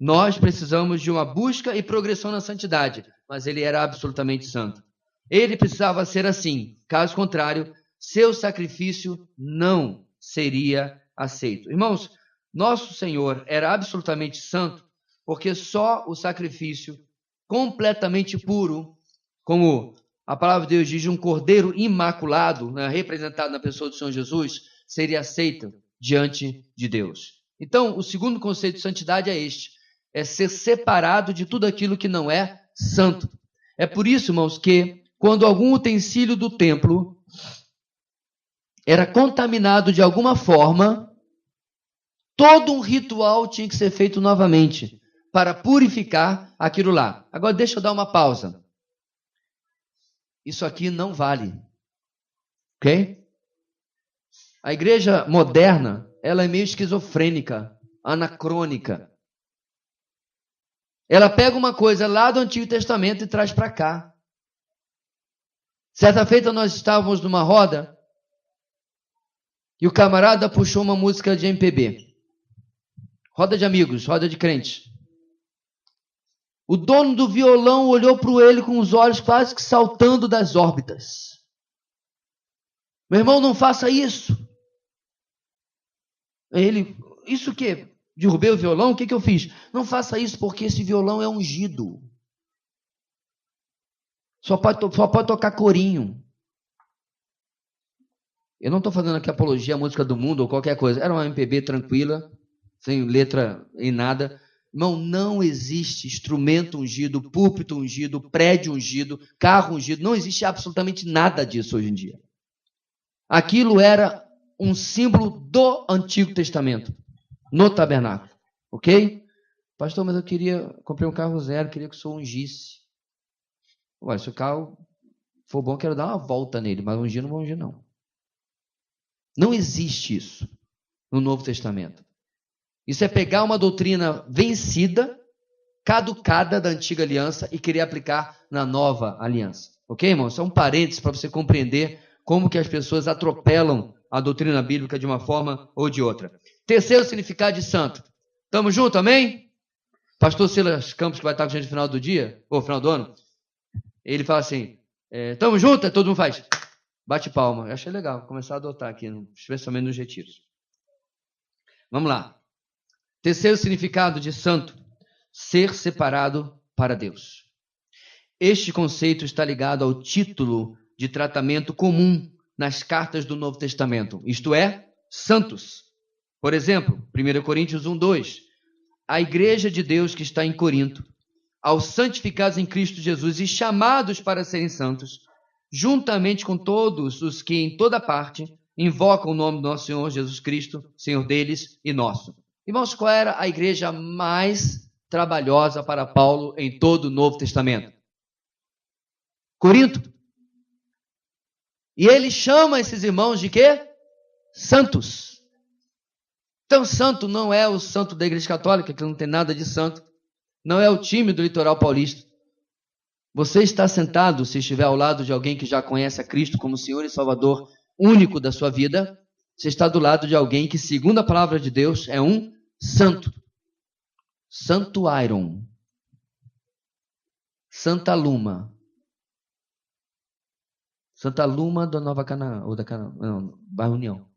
Nós precisamos de uma busca e progressão na santidade, mas ele era absolutamente santo. Ele precisava ser assim, caso contrário, seu sacrifício não seria aceito. Irmãos, nosso Senhor era absolutamente santo, porque só o sacrifício completamente puro, como a palavra de Deus diz, um cordeiro imaculado, representado na pessoa do Senhor Jesus, seria aceito diante de Deus. Então, o segundo conceito de santidade é este: é ser separado de tudo aquilo que não é santo. É por isso, irmãos, que quando algum utensílio do templo era contaminado de alguma forma, todo um ritual tinha que ser feito novamente para purificar aquilo lá. Agora, deixa eu dar uma pausa. Isso aqui não vale. Ok? A igreja moderna, ela é meio esquizofrênica, anacrônica. Ela pega uma coisa lá do Antigo Testamento e traz para cá. Certa feita nós estávamos numa roda e o camarada puxou uma música de MPB. Roda de amigos, roda de crentes. O dono do violão olhou para ele com os olhos quase que saltando das órbitas. Meu irmão, não faça isso. Ele, isso o quê? Derrubei o violão? O que eu fiz? Não faça isso porque esse violão é ungido. Só pode tocar corinho. Eu não estou fazendo aqui apologia à música do mundo ou qualquer coisa. Era uma MPB tranquila, sem letra em nada. Irmão, não existe instrumento ungido, púlpito ungido, prédio ungido, carro ungido. Não existe absolutamente nada disso hoje em dia. Aquilo era um símbolo do Antigo Testamento, no tabernáculo. Ok? Pastor, mas comprei um carro zero, queria que o senhor ungisse. Ué, se o carro for bom, quero dar uma volta nele, mas ungir não vou ungir, não. Não existe isso no Novo Testamento. Isso é pegar uma doutrina vencida, caducada da antiga aliança e querer aplicar na nova aliança. Ok, irmão? Isso é um parênteses para você compreender como que as pessoas atropelam a doutrina bíblica de uma forma ou de outra. Terceiro significado de santo. Tamo junto, amém? Pastor Silas Campos, que vai estar com a gente no final do dia, ou final do ano, ele fala assim, tamo junto, todo mundo faz, bate palma. Eu achei legal, vou começar a adotar aqui, especialmente nos retiros. Vamos lá. Terceiro significado de santo, ser separado para Deus. Este conceito está ligado ao título de tratamento comum nas cartas do Novo Testamento, isto é, santos. Por exemplo, 1 Coríntios 1:2, a igreja de Deus que está em Corinto, aos santificados em Cristo Jesus e chamados para serem santos, juntamente com todos os que em toda parte invocam o nome do nosso Senhor Jesus Cristo, Senhor deles e nosso. Irmãos, qual era a igreja mais trabalhosa para Paulo em todo o Novo Testamento? Corinto. E ele chama esses irmãos de quê? Santos. Então, santo não é o santo da Igreja Católica, que não tem nada de santo. Não é o time do litoral paulista. Você está sentado, se estiver ao lado de alguém que já conhece a Cristo como Senhor e Salvador único da sua vida, você está do lado de alguém que, segundo a palavra de Deus, é um santo. Santo Iron. Santa Luma. Santa Luma da Nova Canaã, ou da Canaã, não, Bairro União.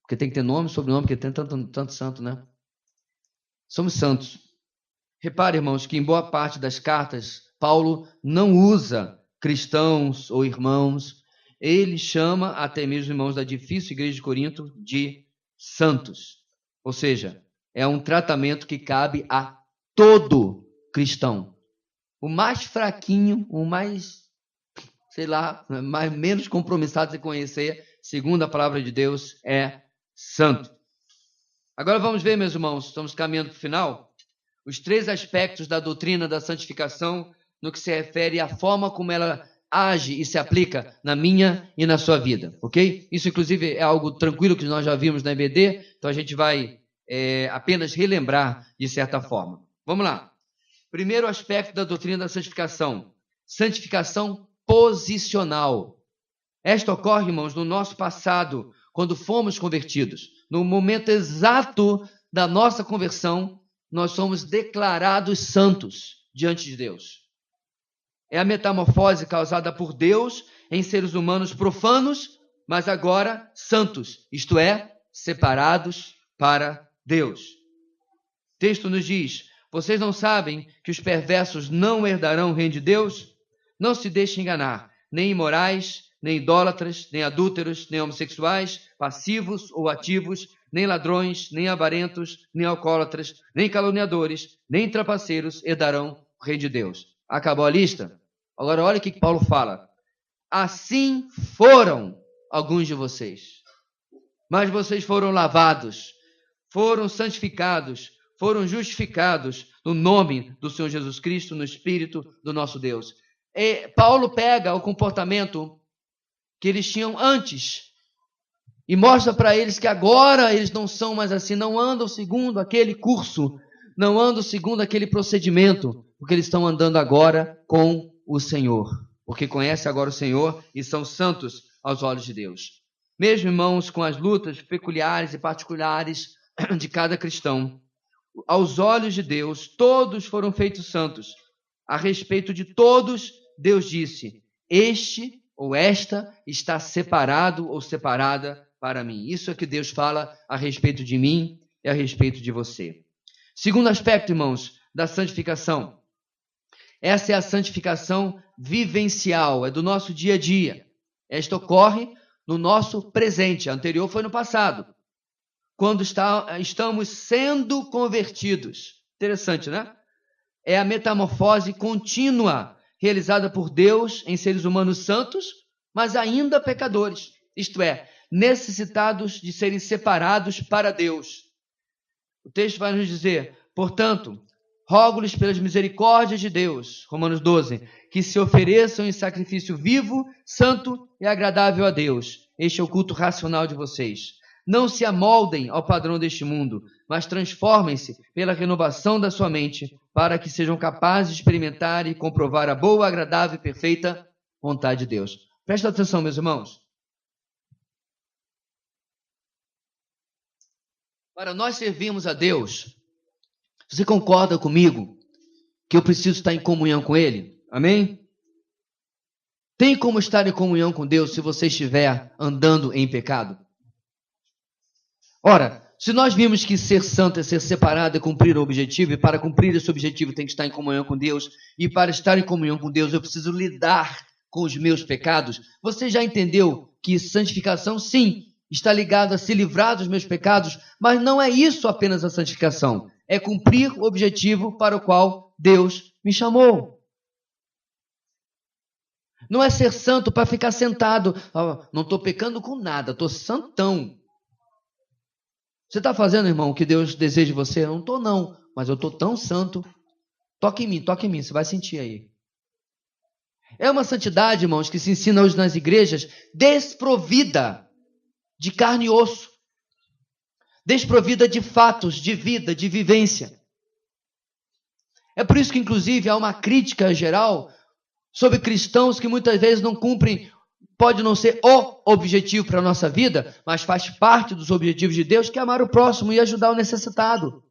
Porque tem que ter nome, sobrenome, porque tem tanto santo, né? Somos santos. Repare, irmãos, que em boa parte das cartas, Paulo não usa cristãos ou irmãos. Ele chama até mesmo os irmãos da difícil igreja de Corinto de santos. Ou seja, é um tratamento que cabe a todo cristão. O mais fraquinho, o mais, menos compromissado de conhecer, segundo a palavra de Deus, é santo. Agora vamos ver, meus irmãos, estamos caminhando para o final, os 3 aspectos da doutrina da santificação no que se refere à forma como ela age e se aplica na minha e na sua vida, ok? Isso, inclusive, é algo tranquilo que nós já vimos na EBD, então a gente vai apenas relembrar de certa forma. Vamos lá. Primeiro aspecto da doutrina da santificação, santificação posicional. Esta ocorre, irmãos, no nosso passado, quando fomos convertidos. No momento exato da nossa conversão, nós somos declarados santos diante de Deus. É a metamorfose causada por Deus em seres humanos profanos, mas agora santos, isto é, separados para Deus. O texto nos diz, vocês não sabem que os perversos não herdarão o reino de Deus? Não se deixem enganar, nem imorais, nem idólatras, nem adúlteros, nem homossexuais, passivos ou ativos, nem ladrões, nem avarentos, nem alcoólatras, nem caluniadores, nem trapaceiros herdarão o reino de Deus. Acabou a lista? Agora olha o que Paulo fala. Assim foram alguns de vocês, mas vocês foram lavados, foram santificados, foram justificados no nome do Senhor Jesus Cristo, no Espírito do nosso Deus. E Paulo pega o comportamento que eles tinham antes e mostra para eles que agora eles não são mais assim, não andam segundo aquele curso, não andam segundo aquele procedimento, porque eles estão andando agora com o Senhor, porque conhecem agora o Senhor e são santos aos olhos de Deus. Mesmo, irmãos, com as lutas peculiares e particulares de cada cristão, aos olhos de Deus, todos foram feitos santos. A respeito de todos, Deus disse: este ou esta está separado ou separada para mim. Isso é que Deus fala a respeito de mim e a respeito de você. Segundo aspecto, irmãos, da santificação. Essa é a santificação vivencial, é do nosso dia a dia. Esta ocorre no nosso presente. A anterior foi no passado, quando estamos sendo convertidos. Interessante, né? É a metamorfose contínua realizada por Deus em seres humanos santos, mas ainda pecadores. Isto é, necessitados de serem separados para Deus. O texto vai nos dizer, portanto, rogo-lhes pelas misericórdias de Deus, Romanos 12, que se ofereçam em sacrifício vivo, santo e agradável a Deus. Este é o culto racional de vocês. Não se amoldem ao padrão deste mundo, mas transformem-se pela renovação da sua mente, para que sejam capazes de experimentar e comprovar a boa, agradável e perfeita vontade de Deus. Presta atenção, meus irmãos. Para nós servirmos a Deus, você concorda comigo que eu preciso estar em comunhão com Ele? Amém? Tem como estar em comunhão com Deus se você estiver andando em pecado? Ora, se nós vimos que ser santo é ser separado e cumprir o objetivo, e para cumprir esse objetivo tem que estar em comunhão com Deus, e para estar em comunhão com Deus eu preciso lidar com os meus pecados, você já entendeu que santificação, sim, está ligado a se livrar dos meus pecados, mas não é isso apenas a santificação, é cumprir o objetivo para o qual Deus me chamou. Não é ser santo para ficar sentado, não estou pecando com nada, estou santão. Você está fazendo, irmão, o que Deus deseja de você? Eu não estou não, mas eu estou tão santo. Toque em mim, você vai sentir aí. É uma santidade, irmãos, que se ensina hoje nas igrejas, desprovida de carne e osso, desprovida de fatos, de vida, de vivência. É por isso que, inclusive, há uma crítica geral sobre cristãos que muitas vezes não cumprem. Pode não ser o objetivo para a nossa vida, mas faz parte dos objetivos de Deus, que é amar o próximo e ajudar o necessitado.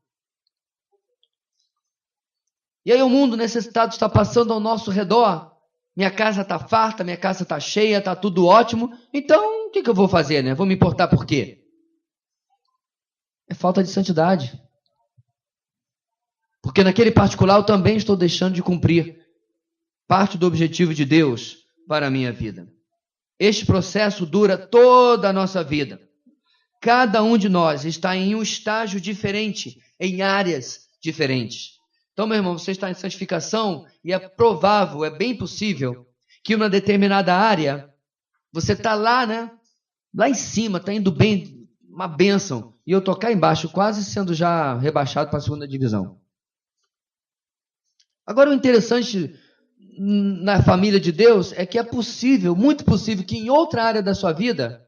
E aí o mundo necessitado está passando ao nosso redor. Minha casa está farta, minha casa está cheia, está tudo ótimo. Então, o que eu vou fazer, né? Vou me importar por quê? É falta de santidade. Porque naquele particular eu também estou deixando de cumprir parte do objetivo de Deus para a minha vida. Este processo dura toda a nossa vida. Cada um de nós está em um estágio diferente, em áreas diferentes. Então, meu irmão, você está em santificação e é provável, é bem possível que uma determinada área, você está lá, né? Lá em cima, está indo bem, uma bênção. E eu estou cá embaixo, quase sendo já rebaixado para a segunda divisão. Agora, o interessante na família de Deus é que é possível, muito possível, que em outra área da sua vida,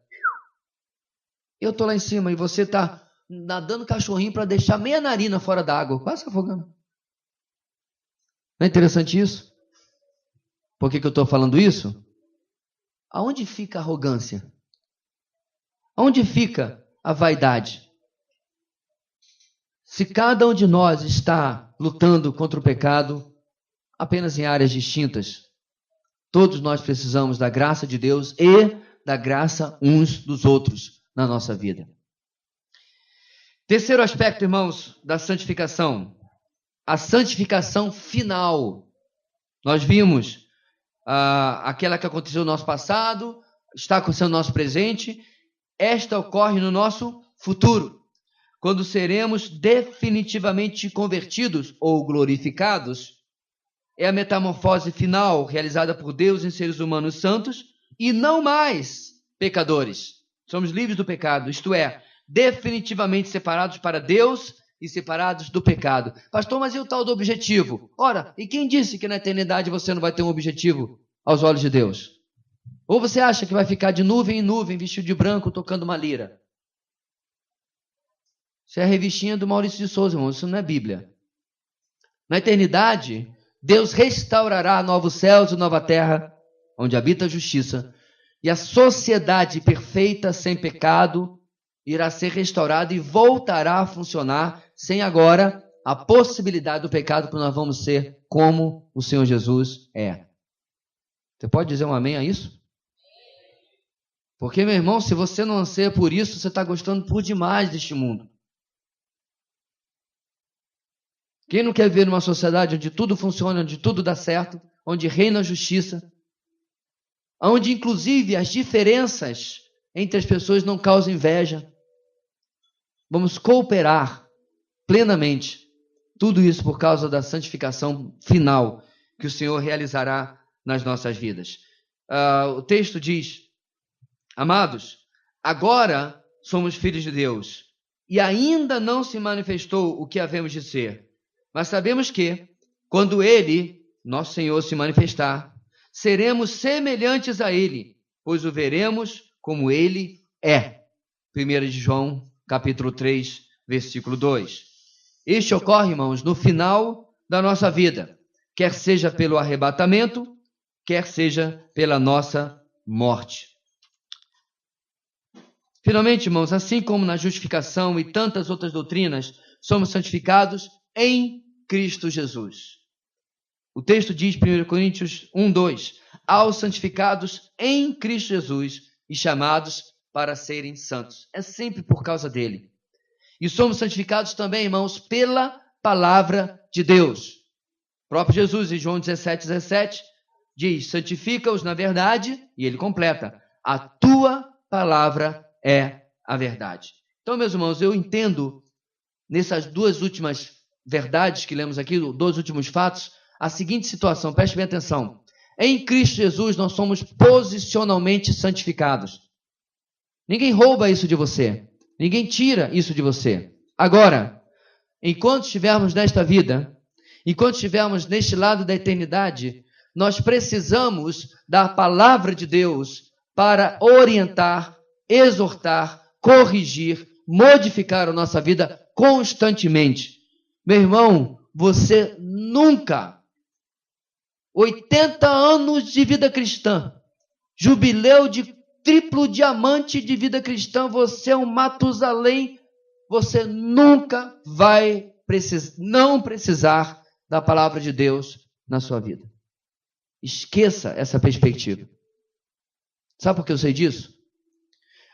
eu estou lá em cima e você está nadando cachorrinho para deixar meia narina fora da água, quase afogando. Não é interessante isso? Por que eu estou falando isso? Aonde fica a arrogância? Aonde fica a vaidade? Se cada um de nós está lutando contra o pecado, apenas em áreas distintas, todos nós precisamos da graça de Deus e da graça uns dos outros na nossa vida. Terceiro aspecto, irmãos, da santificação, a santificação final. Nós vimos aquela que aconteceu no nosso passado, está acontecendo no nosso presente, esta ocorre no nosso futuro. quando seremos definitivamente convertidos ou glorificados, é a metamorfose final realizada por Deus em seres humanos santos e não mais pecadores. Somos livres do pecado, isto é, definitivamente separados para Deus e separados do pecado. Pastor, mas e o tal do objetivo? Ora, e quem disse que na eternidade você não vai ter um objetivo aos olhos de Deus? Ou você acha que vai ficar de nuvem em nuvem, vestido de branco, tocando uma lira? Isso é a revistinha do Maurício de Souza, irmão. Isso não é Bíblia. Na eternidade, Deus restaurará novos céus e nova terra, onde habita a justiça, e a sociedade perfeita, sem pecado, irá ser restaurada e voltará a funcionar, sem agora a possibilidade do pecado, porque nós vamos ser como o Senhor Jesus é. Você pode dizer um amém a isso? Porque, meu irmão, se você não anseia por isso, você está gostando por demais deste mundo. Quem não quer viver numa sociedade onde tudo funciona, onde tudo dá certo, onde reina a justiça, onde inclusive as diferenças entre as pessoas não causam inveja? Vamos cooperar plenamente. Tudo isso por causa da santificação final que o Senhor realizará nas nossas vidas. O texto diz: amados, agora somos filhos de Deus, e ainda não se manifestou o que havemos de ser. Mas sabemos que, quando Ele, nosso Senhor, se manifestar, seremos semelhantes a Ele, pois o veremos como Ele é. 1 João, capítulo 3, versículo 2. Este ocorre, irmãos, no final da nossa vida, quer seja pelo arrebatamento, quer seja pela nossa morte. Finalmente, irmãos, assim como na justificação e tantas outras doutrinas, somos santificados em Cristo Jesus. O texto diz, 1 Coríntios 1:2, aos santificados em Cristo Jesus e chamados para serem santos. É sempre por causa dele. E somos santificados também, irmãos, pela palavra de Deus. O próprio Jesus, em João 17:17, diz, santifica-os na verdade, e ele completa, a tua palavra é a verdade. Então, meus irmãos, eu entendo nessas duas últimas verdades que lemos aqui, dois últimos fatos, a seguinte situação, preste bem atenção. Em Cristo Jesus nós somos posicionalmente santificados. Ninguém rouba isso de você. Ninguém tira isso de você. Agora, enquanto estivermos nesta vida, enquanto estivermos neste lado da eternidade, nós precisamos da palavra de Deus para orientar, exortar, corrigir, modificar a nossa vida constantemente. Meu irmão, você nunca, 80 anos de vida cristã, jubileu de triplo diamante de vida cristã, você é um Matusalém, você nunca vai não precisar da palavra de Deus na sua vida. Esqueça essa perspectiva. Sabe por que eu sei disso?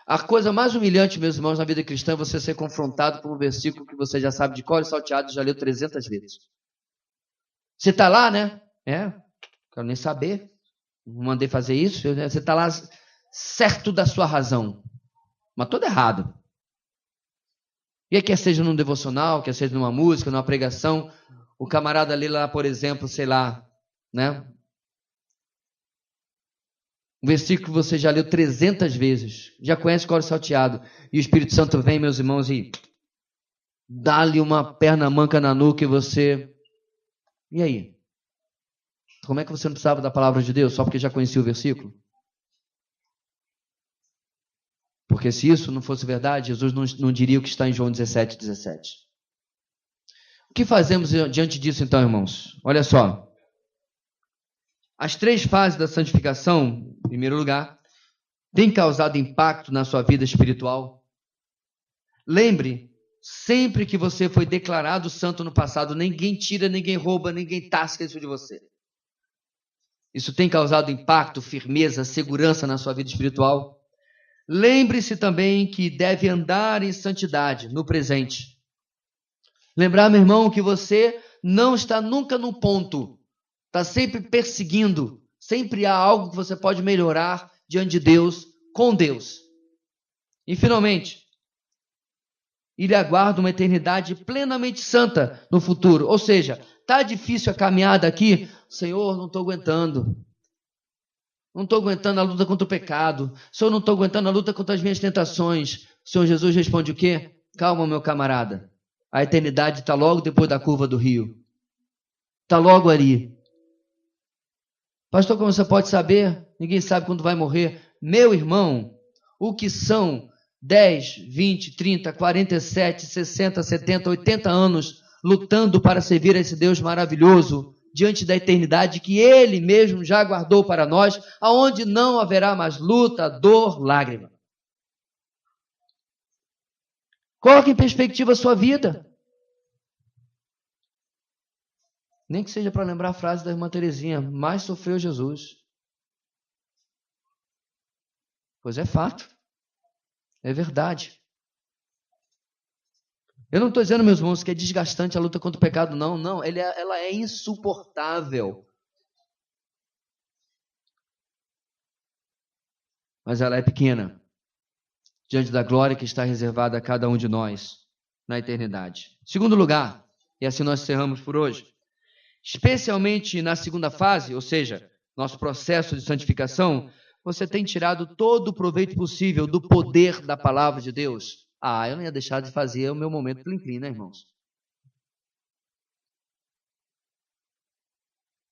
A coisa mais humilhante, meus irmãos, na vida cristã é você ser confrontado por um versículo que você já sabe de cor e salteado e já leu 300 vezes. Você está lá, né? Quero nem saber. Não mandei fazer isso. Você está lá certo da sua razão, mas todo errado. E aí, quer seja num devocional, quer seja numa música, numa pregação, o camarada lê lá, por exemplo, sei lá, né? Um versículo que você já leu 300 vezes, já conhece o coro salteado, e o Espírito Santo vem, meus irmãos, e dá-lhe uma perna manca na nuca e você... E aí? Como é que você não precisava da palavra de Deus só porque já conhecia o versículo? Porque se isso não fosse verdade, Jesus não diria o que está em João 17:17. O que fazemos diante disso então, irmãos? Olha só. As 3 fases da santificação, em primeiro lugar, têm causado impacto na sua vida espiritual. Lembre, sempre que você foi declarado santo no passado, ninguém tira, ninguém rouba, ninguém tasca isso de você. Isso tem causado impacto, firmeza, segurança na sua vida espiritual. Lembre-se também que deve andar em santidade no presente. Lembrar, meu irmão, que você não está nunca no ponto. Está sempre perseguindo. Sempre há algo que você pode melhorar diante de Deus, com Deus. E finalmente, e lhe aguarda uma eternidade plenamente santa no futuro. Ou seja, está difícil a caminhada aqui? Senhor, não estou aguentando. Não estou aguentando a luta contra o pecado. Senhor, não estou aguentando a luta contra as minhas tentações. O Senhor Jesus responde o quê? Calma, meu camarada. A eternidade está logo depois da curva do rio. Está logo ali. Pastor, como você pode saber? Ninguém sabe quando vai morrer. Meu irmão, o que são 10, 20, 30, 47, 60, 70, 80 anos lutando para servir a esse Deus maravilhoso diante da eternidade que Ele mesmo já guardou para nós, aonde não haverá mais luta, dor, lágrima. Coloque em perspectiva a sua vida. Nem que seja para lembrar a frase da irmã Terezinha, mais sofreu Jesus. Pois é fato. É verdade. Eu não estou dizendo, meus irmãos, que é desgastante a luta contra o pecado, não. Não, ela é insuportável. Mas ela é pequena diante da glória que está reservada a cada um de nós na eternidade. Segundo lugar, e assim nós encerramos por hoje, especialmente na segunda fase, ou seja, nosso processo de santificação, você tem tirado todo o proveito possível do poder da palavra de Deus. Eu não ia deixar de fazer o meu momento plim-plim, né, irmãos?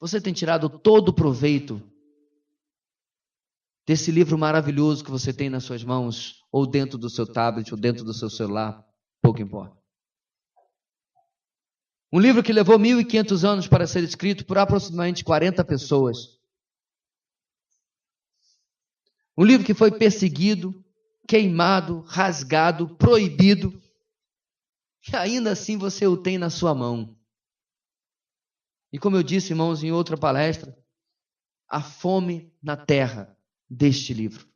Você tem tirado todo o proveito desse livro maravilhoso que você tem nas suas mãos, ou dentro do seu tablet, ou dentro do seu celular, pouco importa. Um livro que levou 1.500 anos para ser escrito por aproximadamente 40 pessoas. Um livro que foi perseguido, queimado, rasgado, proibido, e ainda assim você o tem na sua mão. E como eu disse, irmãos, em outra palestra, a fome na terra deste livro.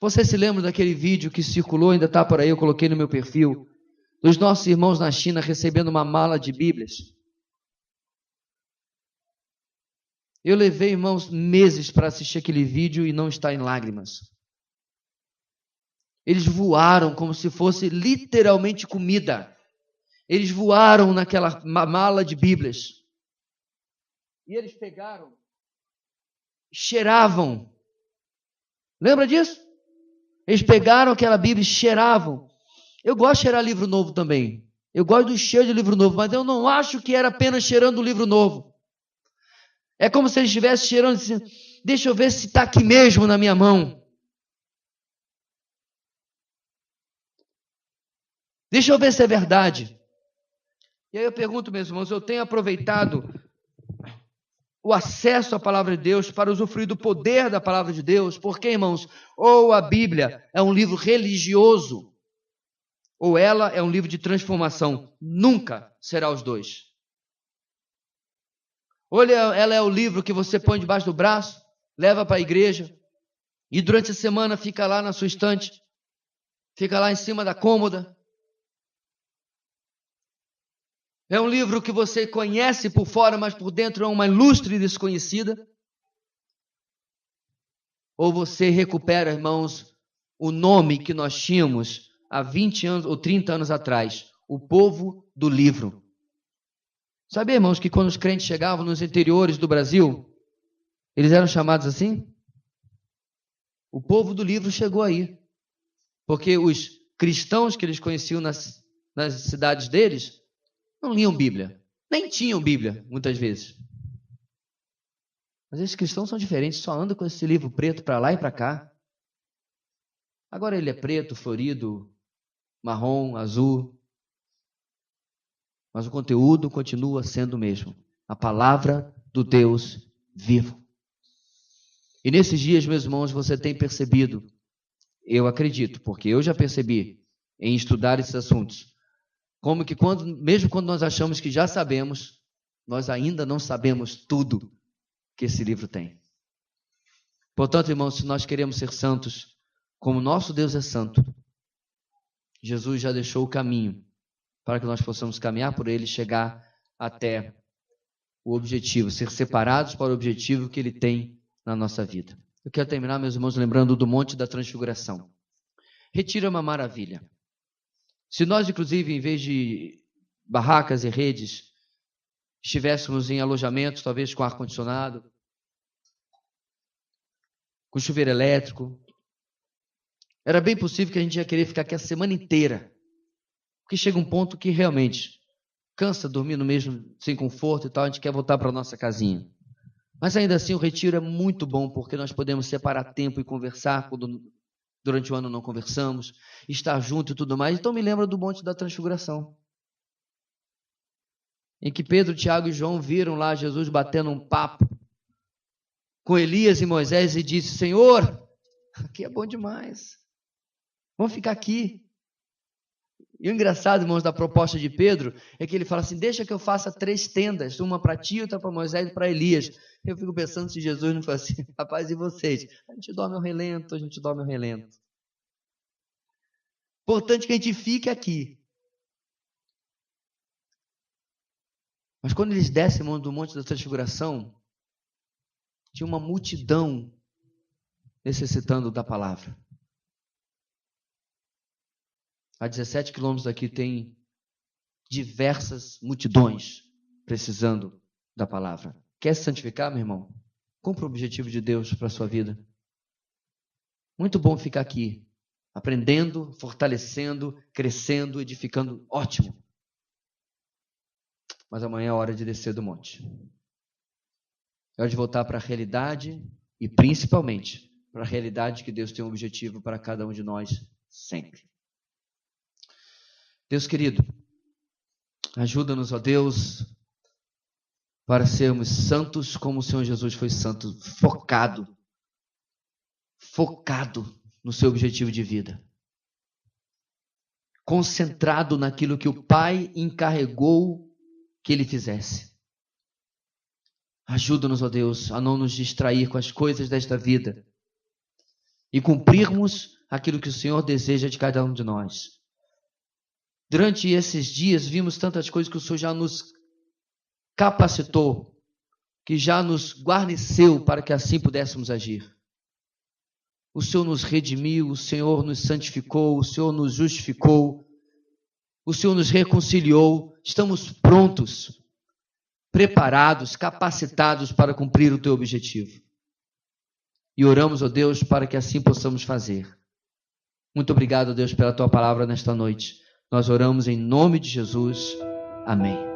Você se lembra daquele vídeo que circulou, ainda está por aí, eu coloquei no meu perfil, dos nossos irmãos na China recebendo uma mala de Bíblias? Eu levei, irmãos, meses para assistir aquele vídeo e não estar em lágrimas. Eles voaram como se fosse literalmente comida. Eles voaram naquela mala de Bíblias. E eles pegaram, cheiravam. Lembra disso? Eles pegaram aquela Bíblia e cheiravam. Eu gosto de cheirar livro novo também. Eu gosto do cheiro de livro novo, mas eu não acho que era apenas cheirando o livro novo. É como se eles estivessem cheirando assim, deixa eu ver se está aqui mesmo na minha mão. Deixa eu ver se é verdade. E aí eu pergunto, meus irmãos, eu tenho aproveitado o acesso à palavra de Deus para usufruir do poder da palavra de Deus? Porque, irmãos, ou a Bíblia é um livro religioso, ou ela é um livro de transformação. Nunca será os dois. Ou ela é o livro que você põe debaixo do braço, leva para a igreja, e durante a semana fica lá na sua estante, fica lá em cima da cômoda. É um livro que você conhece por fora, mas por dentro é uma ilustre desconhecida. Ou você recupera, irmãos, o nome que nós tínhamos há 20 anos ou 30 anos atrás, o povo do livro. Sabe, irmãos, que quando os crentes chegavam nos interiores do Brasil, eles eram chamados assim? O povo do livro chegou aí. Porque os cristãos que eles conheciam nas cidades deles não liam Bíblia, nem tinham Bíblia, muitas vezes. Mas esses cristãos são diferentes, só andam com esse livro preto para lá e para cá. Agora ele é preto, florido, marrom, azul. Mas o conteúdo continua sendo o mesmo. A palavra do Deus vivo. E nesses dias, meus irmãos, você tem percebido, eu acredito, porque eu já percebi em estudar esses assuntos, como que mesmo quando nós achamos que já sabemos, nós ainda não sabemos tudo que esse livro tem. Portanto, irmãos, se nós queremos ser santos, como nosso Deus é santo, Jesus já deixou o caminho para que nós possamos caminhar por ele e chegar até o objetivo, ser separados para o objetivo que ele tem na nossa vida. Eu quero terminar, meus irmãos, lembrando do Monte da Transfiguração. Retiro é uma maravilha. Se nós, inclusive, em vez de barracas e redes, estivéssemos em alojamentos, talvez com ar-condicionado, com chuveiro elétrico, era bem possível que a gente ia querer ficar aqui a semana inteira. Porque chega um ponto que realmente cansa dormindo mesmo sem conforto e tal, a gente quer voltar para a nossa casinha. Mas ainda assim o retiro é muito bom, porque nós podemos separar tempo e conversar quando durante o ano não conversamos, estar junto e tudo mais. Então me lembra do Monte da Transfiguração, em que Pedro, Tiago e João viram lá Jesus batendo um papo com Elias e Moisés e disse: Senhor, aqui é bom demais, vamos ficar aqui. E o engraçado, irmãos, da proposta de Pedro é que ele fala assim: deixa que eu faça 3 tendas, uma para ti, outra para Moisés e para Elias. Eu fico pensando se Jesus não fala assim: rapaz, e vocês? A gente dorme ao relento, a gente dorme ao relento. Importante que a gente fique aqui. Mas quando eles descem do Monte da Transfiguração, tinha uma multidão necessitando da palavra. A 17 quilômetros daqui tem diversas multidões precisando da palavra. Quer se santificar, meu irmão? Cumpra o objetivo de Deus para a sua vida. Muito bom ficar aqui, aprendendo, fortalecendo, crescendo, edificando. Ótimo. Mas amanhã é hora de descer do monte. É hora de voltar para a realidade e principalmente para a realidade que Deus tem um objetivo para cada um de nós sempre. Deus querido, ajuda-nos, ó Deus, para sermos santos como o Senhor Jesus foi santo, focado no seu objetivo de vida, concentrado naquilo que o Pai encarregou que ele fizesse. Ajuda-nos, ó Deus, a não nos distrair com as coisas desta vida e cumprirmos aquilo que o Senhor deseja de cada um de nós. Durante esses dias vimos tantas coisas que o Senhor já nos capacitou, que já nos guarneceu para que assim pudéssemos agir. O Senhor nos redimiu, o Senhor nos santificou, o Senhor nos justificou, o Senhor nos reconciliou. Estamos prontos, preparados, capacitados para cumprir o teu objetivo. E oramos, ó Deus, para que assim possamos fazer. Muito obrigado, Deus, pela tua palavra nesta noite. Nós oramos em nome de Jesus. Amém.